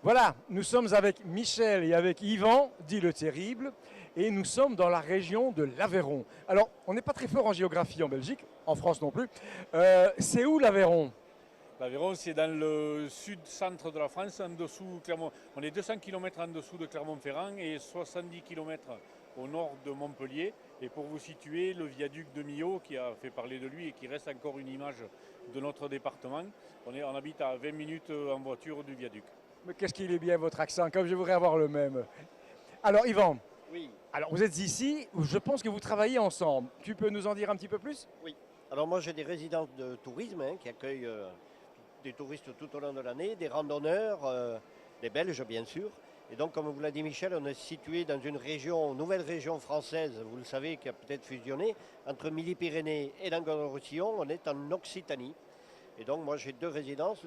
Voilà, nous sommes avec Michel et avec Yvan, dit le terrible, et nous sommes dans la région de l'Aveyron. Alors, on n'est pas très fort en géographie en Belgique, en France non plus. C'est où l'Aveyron? L'Aveyron, c'est dans le sud-centre de la France, en dessous Clermont. On est 200 km en dessous de Clermont-Ferrand et 70 km au nord de Montpellier. Et pour vous situer, le viaduc de Millau, qui a fait parler de lui et qui reste encore une image de notre département, on habite à 20 minutes en voiture du viaduc. Mais qu'est-ce qu'il est bien votre accent, comme je voudrais avoir le même. Alors, Yvan, Oui, alors vous êtes ici, je pense que vous travaillez ensemble. Tu peux nous en dire un petit peu plus? oui. Alors moi j'ai des résidences de tourisme qui accueillent des touristes tout au long de l'année, des randonneurs, des Belges bien sûr. Et donc comme vous l'a dit Michel, on est situé dans une région, nouvelle région française, vous le savez, qui a peut-être fusionné, entre Midi-Pyrénées et Languedoc-Roussillon, on est en Occitanie. Et donc moi j'ai deux résidences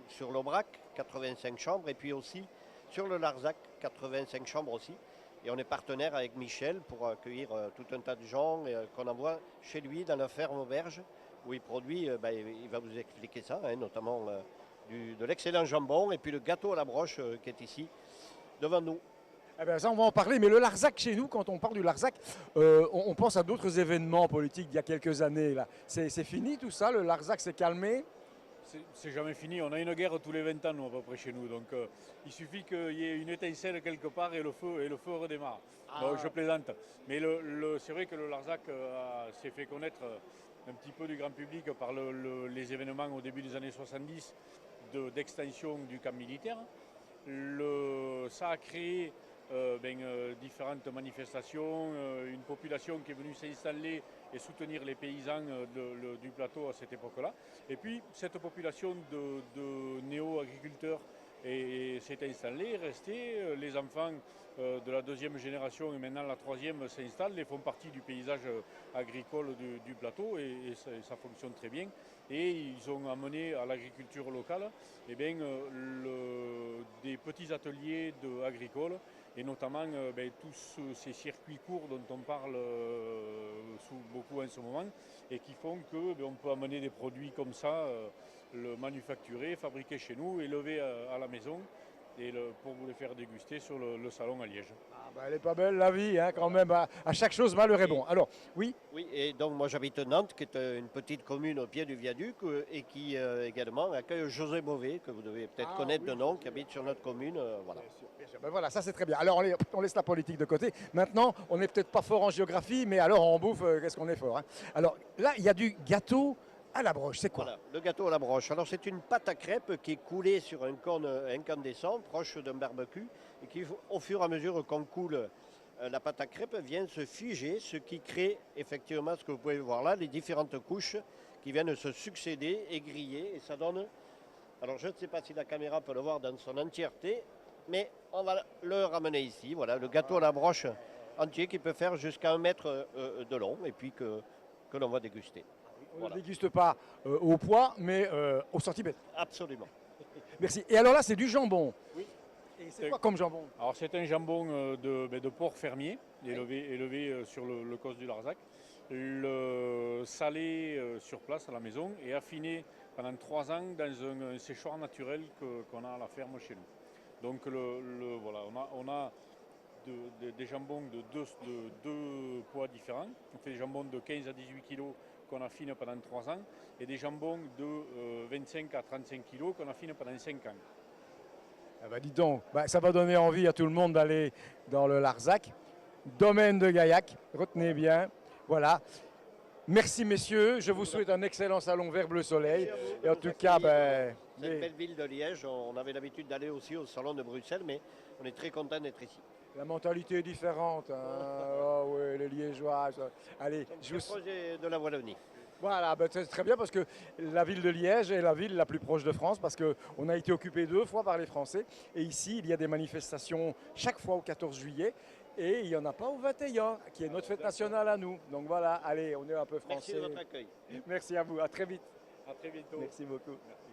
sur l'Aubrac, 85 chambres, et puis aussi sur le Larzac, 85 chambres aussi. Et on est partenaire avec Michel pour accueillir tout un tas de gens qu'on envoie chez lui dans la ferme auberge où il produit, il va vous expliquer ça, notamment de l'excellent jambon et puis le gâteau à la broche qui est ici devant nous. Eh bien, ça, on va en parler. Mais le Larzac, chez nous, quand on parle du Larzac, on pense à d'autres événements politiques d'il y a quelques années. Là. C'est fini tout ça? Le Larzac s'est calmé? C'est jamais fini, on a une guerre tous les 20 ans nous, à peu près chez nous, donc il suffit qu'il y ait une étincelle quelque part et le feu redémarre. Donc, je plaisante, mais c'est vrai que le Larzac s'est fait connaître un petit peu du grand public par les événements au début des années 70 d'extension du camp militaire. Ça a créé différentes manifestations, une population qui est venue s'installer et soutenir les paysans du plateau à cette époque-là. Et puis cette population de néo-agriculteurs s'est installée, restée. Les enfants de la deuxième génération et maintenant la troisième s'installent et font partie du paysage agricole du plateau et ça fonctionne très bien. Et ils ont amené à l'agriculture locale des petits ateliers agricoles et notamment tous ces circuits courts dont on parle beaucoup en ce moment et qui font qu'on peut amener des produits comme ça, le manufacturer, fabriquer chez nous, élever à la maison et pour vous les faire déguster sur le salon à Liège. Ah ben, elle est pas belle la vie, hein, quand même. À chaque chose, malheur est bon. Alors, oui, Oui, et donc moi j'habite Nantes, qui est une petite commune au pied du viaduc et qui également accueille José Beauvais, que vous devez peut-être connaître de nom, qui habite sur notre commune. Voilà. bien sûr, bien sûr. Ben voilà, ça c'est très bien. Alors, on laisse la politique de côté. Maintenant, on n'est peut-être pas fort en géographie, mais alors en bouffe, qu'est-ce qu'on est fort, hein. Alors, là, il y a du gâteau à la broche. C'est quoi? Voilà, le gâteau à la broche. Alors c'est une pâte à crêpes qui est coulée sur un cône incandescent, proche d'un barbecue, et qui, au fur et à mesure qu'on coule la pâte à crêpes, vient se figer, ce qui crée effectivement ce que vous pouvez voir là, les différentes couches qui viennent se succéder et griller, et ça donne... Alors je ne sais pas si la caméra peut le voir dans son entièreté, mais on va le ramener ici. Voilà, le gâteau à la broche entier qui peut faire jusqu'à 1 mètre de long, et puis que l'on va déguster. On Voilà. ne déguste pas au poids, mais au centimètre. Absolument. Merci. Et alors là, c'est du jambon. Oui. Et c'est quoi comme jambon? Alors c'est un jambon de porc fermier, élevé sur le cos du Larzac, le salé sur place à la maison et affiné pendant 3 ans dans un séchoir naturel qu'on a à la ferme chez nous. Donc voilà, on a des jambons de deux poids différents. On fait des jambons de 15 à 18 kg qu'on affine pendant 3 ans et des jambons de 25 à 35 kg qu'on affine pendant 5 ans. Ah bah dis donc, ça va donner envie à tout le monde d'aller dans le Larzac. Domaine de Gaillac, retenez bien. Voilà. Merci messieurs, je vous souhaite un excellent salon vert bleu soleil. Et en tout cas, C'est une belle ville de Liège. On avait l'habitude d'aller aussi au salon de Bruxelles, mais on est très content d'être ici. la mentalité est différente, hein. Oh oui, les Liégeois. Allez, Je suis proche de la Wallonie. Voilà, c'est très bien parce que la ville de Liège est la ville la plus proche de France parce qu'on a été occupé 2 fois par les Français. Et ici, il y a des manifestations chaque fois au 14 juillet. Et il n'y en a pas au 21, qui est notre fête nationale à nous. Donc voilà, allez, on est un peu français. Merci de votre accueil. Merci à vous, à très vite. À très bientôt. Merci beaucoup. Merci.